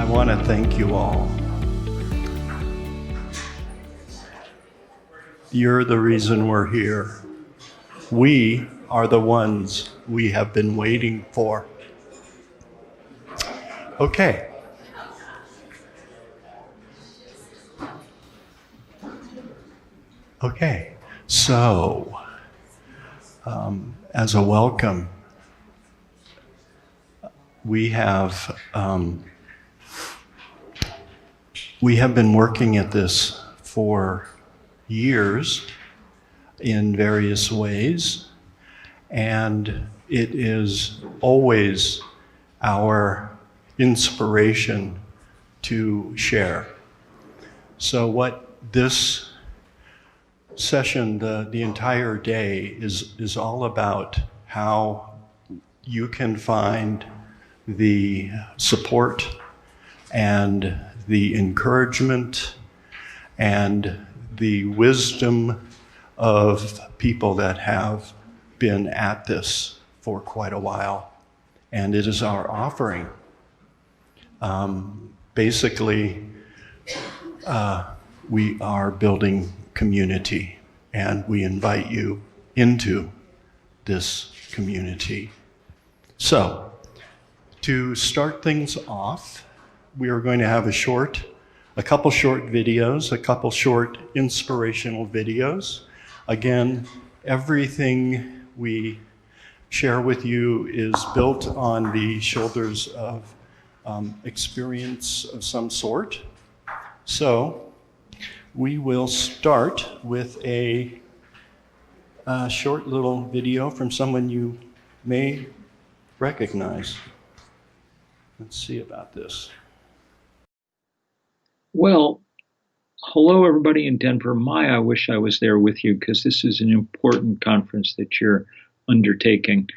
I want to thank you all. You're the reason we're here. We are the ones we have been waiting for. Okay. Okay, so as a welcome, we have been working at this for years in various ways, and it is always our inspiration to share. So what this session, the entire day, is all about how you can find the support and the encouragement and the wisdom of people that have been at this for quite a while. And it is our offering. Basically, we are building community, and we invite you into this community. So, to start things off, we are going to have a couple short videos, a couple short inspirational videos. Again, everything we share with you is built on the shoulders of experience of some sort. So, we will start with a short little video from someone you may recognize. Let's see about this. Well, hello everybody in Denver. I wish I was there with you because this is an important conference that you're undertaking.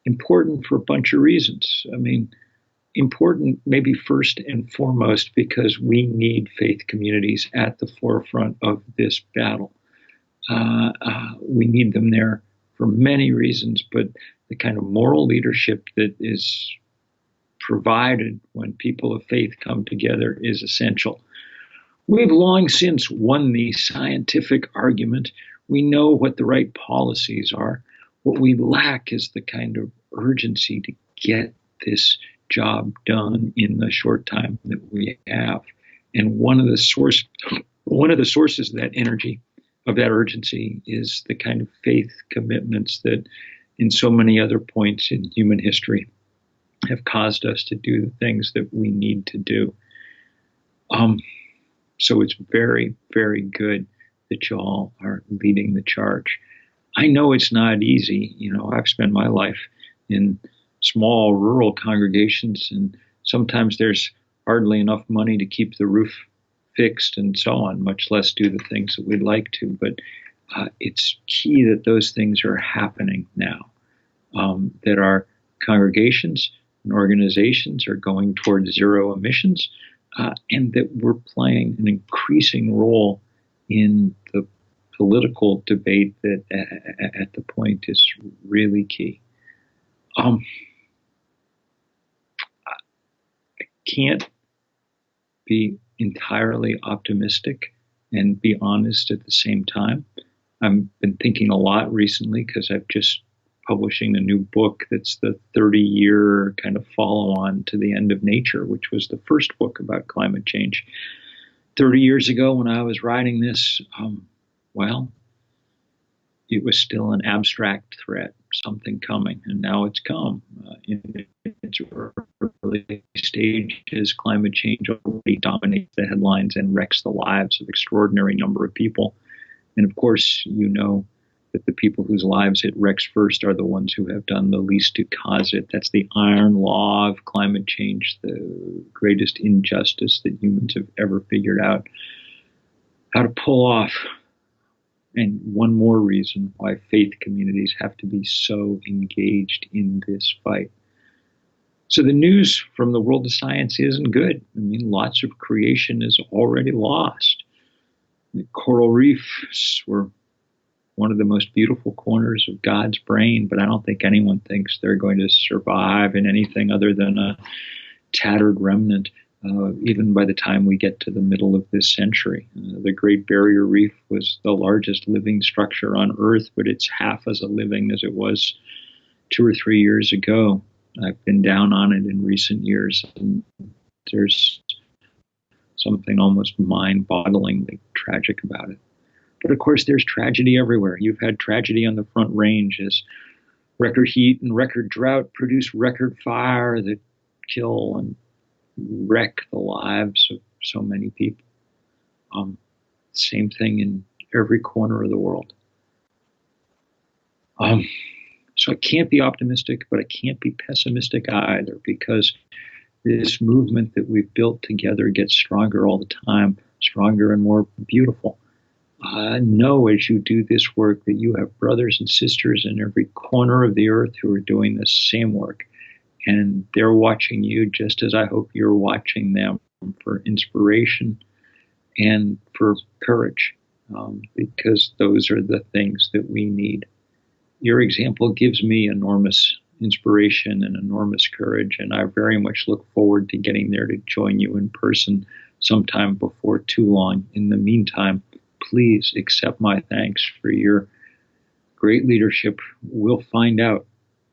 Important for a bunch of reasons. I mean, important maybe first and foremost because we need faith communities at the forefront of this battle. We need them there for many reasons, but the kind of moral leadership that is provided when people of faith come together is essential. We've long since won the scientific argument. We know what the right policies are. What we lack is the kind of urgency to get this job done in the short time that we have. And one of the sources of that energy, of that urgency, is the kind of faith commitments that in so many other points in human history have caused us to do the things that we need to do. So it's very, very good that you all are leading the charge. I know it's not easy. You know, I've spent my life in small rural congregations, and sometimes there's hardly enough money to keep the roof fixed and so on, much less do the things that we'd like to. But it's key that those things are happening now, that our congregations and organizations are going towards zero emissions, and that we're playing an increasing role in the political debate that at the point is really key. I can't be entirely optimistic and be honest at the same time. I've been thinking a lot recently because I've just publishing a new book that's the 30-year kind of follow-on to The End of Nature, which was the first book about climate change. 30 years ago when I was writing this, it was still an abstract threat, something coming, and now it's come. In its early stages, climate change already dominates the headlines and wrecks the lives of an extraordinary number of people. And of course, you know that the people whose lives it wrecks first are the ones who have done the least to cause it. That's the iron law of climate change, the greatest injustice that humans have ever figured out how to pull off. And one more reason why faith communities have to be so engaged in this fight. So the news from the world of science isn't good. I mean, lots of creation is already lost. The coral reefs were one of the most beautiful corners of God's brain, but I don't think anyone thinks they're going to survive in anything other than a tattered remnant, even by the time we get to the middle of this century. The Great Barrier Reef was the largest living structure on Earth, but it's half as living as it was 2 or 3 years ago. I've been down on it in recent years, and there's something almost mind-bogglingly tragic about it. But of course, there's tragedy everywhere. You've had tragedy on the Front Range as record heat and record drought produce record fire that kill and wreck the lives of so many people. Same thing in every corner of the world. So I can't be optimistic, but I can't be pessimistic either, because this movement that we've built together gets stronger all the time, stronger and more beautiful. Know as you do this work that you have brothers and sisters in every corner of the earth who are doing the same work. And they're watching you just as I hope you're watching them, for inspiration and for courage, because those are the things that we need. Your example gives me enormous inspiration and enormous courage, and I very much look forward to getting there to join you in person sometime before too long. In the meantime, please accept my thanks for your great leadership. We'll find out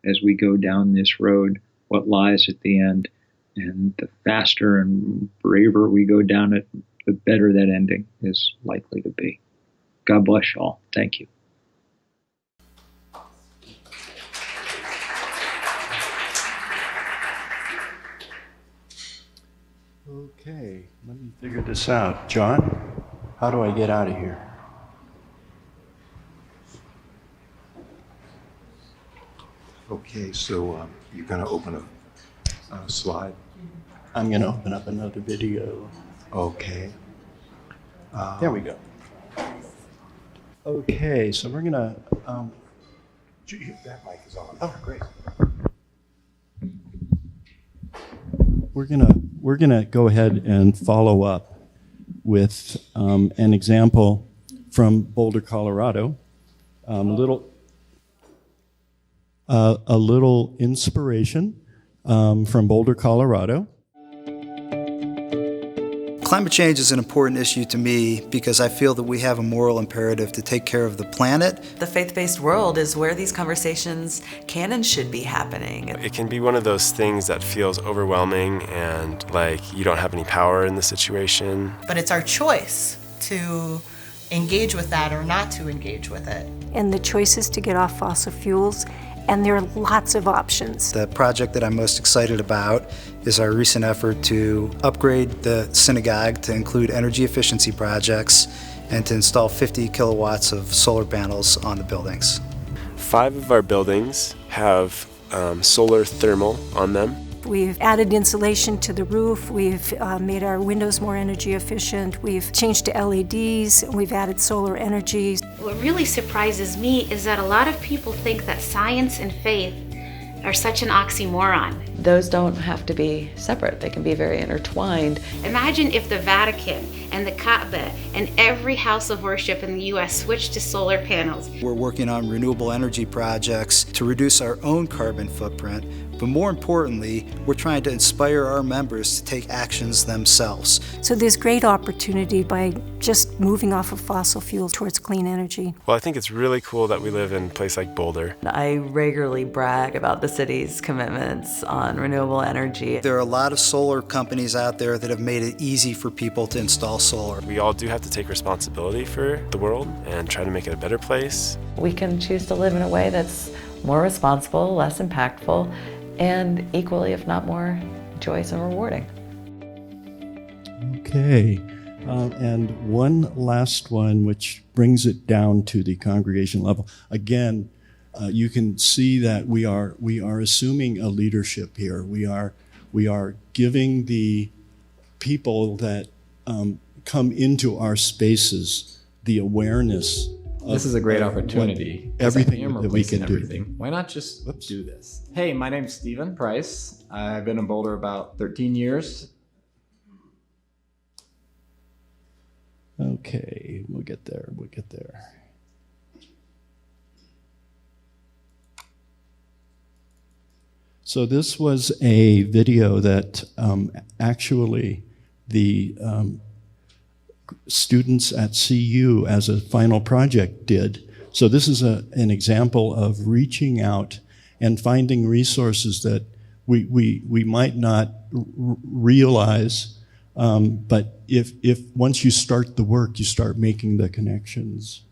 as we go down this road what lies at the end, and the faster and braver we go down it, the better that ending is likely to be. God bless you all. Thank you. Okay, let me figure this out. John, how do I get out of here? Okay, so you're going to open a slide? I'm going to open up another video. Okay. There we go. Okay, so we're going to... that mic is on. Oh, great. We're gonna go ahead and follow up with an example from Boulder, Colorado. A little inspiration from Boulder, Colorado. Climate change is an important issue to me because I feel that we have a moral imperative to take care of the planet. The faith-based world is where these conversations can and should be happening. It can be one of those things that feels overwhelming and like you don't have any power in the situation. But it's our choice to engage with that or not to engage with it. And the choice is to get off fossil fuels, and there are lots of options. The project that I'm most excited about is our recent effort to upgrade the synagogue to include energy efficiency projects and to install 50 kilowatts of solar panels on the buildings. 5 of our buildings have solar thermal on them. We've added insulation to the roof, we've made our windows more energy efficient, we've changed to LEDs, we've added solar energy. What really surprises me is that a lot of people think that science and faith are such an oxymoron. Those don't have to be separate. They can be very intertwined. Imagine if the Vatican and the Kaaba and every house of worship in the U.S. switched to solar panels. We're working on renewable energy projects to reduce our own carbon footprint, but more importantly, we're trying to inspire our members to take actions themselves. So there's great opportunity by just moving off of fossil fuel towards clean energy. Well, I think it's really cool that we live in a place like Boulder. I regularly brag about the city's commitments on renewable energy. There are a lot of solar companies out there that have made it easy for people to install solar. We all do have to take responsibility for the world and try to make it a better place. We can choose to live in a way that's more responsible, less impactful, and equally, if not more, joyous and rewarding. Okay, and one last one, which brings it down to the congregation level. Again, you can see that we are assuming a leadership here. We are giving the people that come into our spaces the awareness. This is a great opportunity. Everything that we can do. Why not just do this? Hey, my name's Stephen Price. I've been in Boulder about 13 years. Okay, we'll get there. So this was a video that actually the students at CU as a final project did. So this is an example of reaching out and finding resources that we might not realize, but if once you start the work, you start making the connections.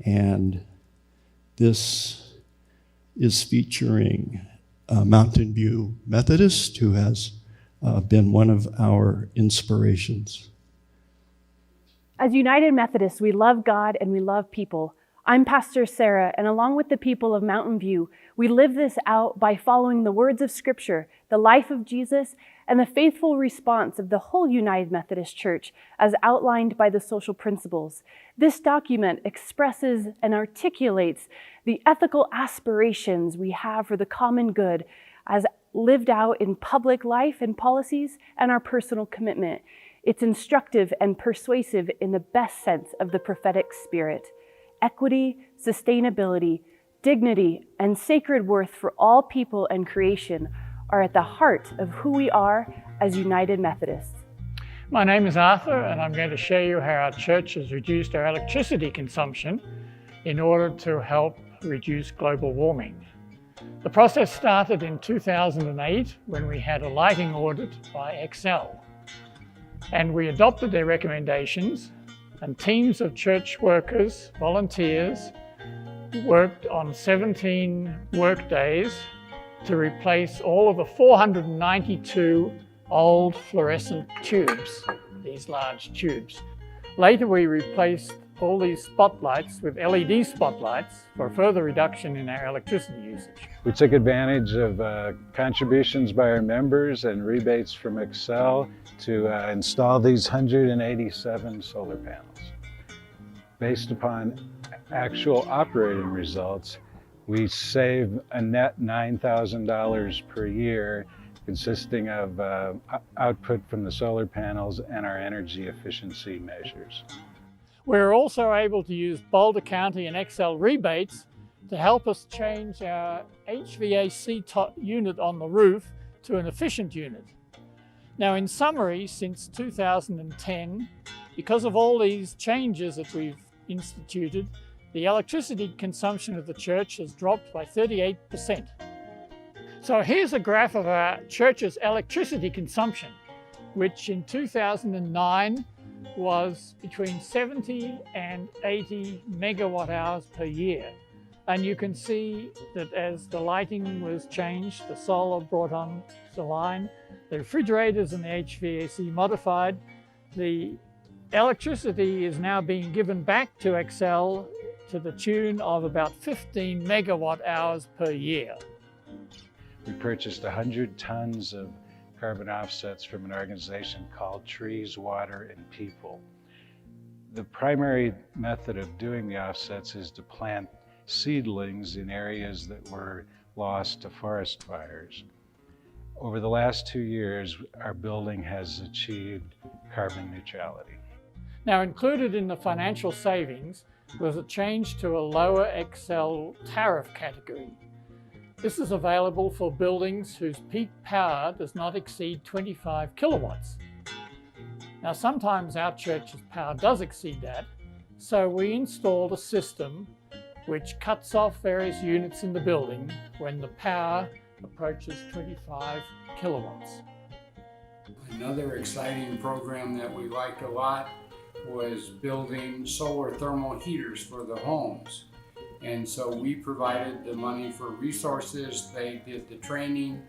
And this is featuring Mountain View Methodist, who has been one of our inspirations. As United Methodists, we love God and we love people. I'm Pastor Sarah, and along with the people of Mountain View, we live this out by following the words of Scripture, the life of Jesus, and the faithful response of the whole United Methodist Church as outlined by the social principles. This document expresses and articulates the ethical aspirations we have for the common good as lived out in public life and policies and our personal commitment. It's instructive and persuasive in the best sense of the prophetic spirit. Equity, sustainability, dignity, and sacred worth for all people and creation are at the heart of who we are as United Methodists. My name is Arthur, and I'm going to show you how our church has reduced our electricity consumption in order to help reduce global warming. The process started in 2008 when we had a lighting audit by Excel. And we adopted their recommendations, and teams of church workers, volunteers, worked on 17 work days to replace all of the 492 old fluorescent tubes, these large tubes. Later we replaced all these spotlights with LED spotlights for further reduction in our electricity usage. We took advantage of contributions by our members and rebates from Excel to install these 187 solar panels. Based upon actual operating results, we save a net $9,000 per year, consisting of output from the solar panels and our energy efficiency measures. We're also able to use Boulder County and Excel rebates to help us change our HVAC unit on the roof to an efficient unit. Now, in summary, since 2010, because of all these changes that we've instituted, the electricity consumption of the church has dropped by 38%. So here's a graph of our church's electricity consumption, which in 2009 was between 70 and 80 megawatt hours per year. And you can see that as the lighting was changed, the solar brought on the line, the refrigerators and the HVAC modified, the electricity is now being given back to Excel to the tune of about 15 megawatt hours per year. We purchased 100 tons of carbon offsets from an organization called Trees, Water, and People. The primary method of doing the offsets is to plant seedlings in areas that were lost to forest fires. Over the last 2 years, our building has achieved carbon neutrality. Now, included in the financial savings was a change to a lower Excel tariff category. This is available for buildings whose peak power does not exceed 25 kilowatts. Now, sometimes our church's power does exceed that, so we installed a system which cuts off various units in the building when the power approaches 25 kilowatts. Another exciting program that we liked a lot was building solar thermal heaters for the homes. And so we provided the money for resources. They did the training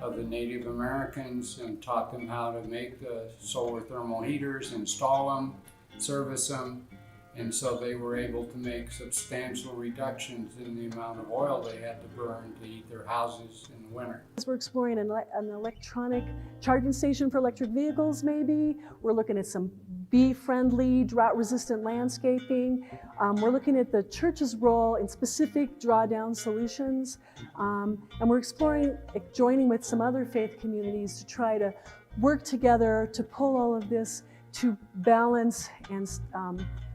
of the Native Americans and taught them how to make the solar thermal heaters, install them, service them. And so they were able to make substantial reductions in the amount of oil they had to burn to heat their houses in the winter. We're exploring an electronic charging station for electric vehicles maybe. We're looking at some bee-friendly, drought-resistant landscaping. We're looking at the church's role in specific drawdown solutions. And we're exploring joining with some other faith communities to try to work together to pull all of this to balance and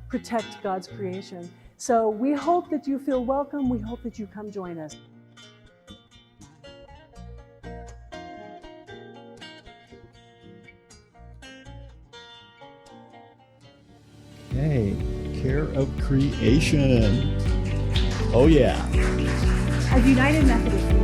protect God's creation. So we hope that you feel welcome. We hope that you come join us. Okay, care of creation. Oh yeah. As United Methodists, we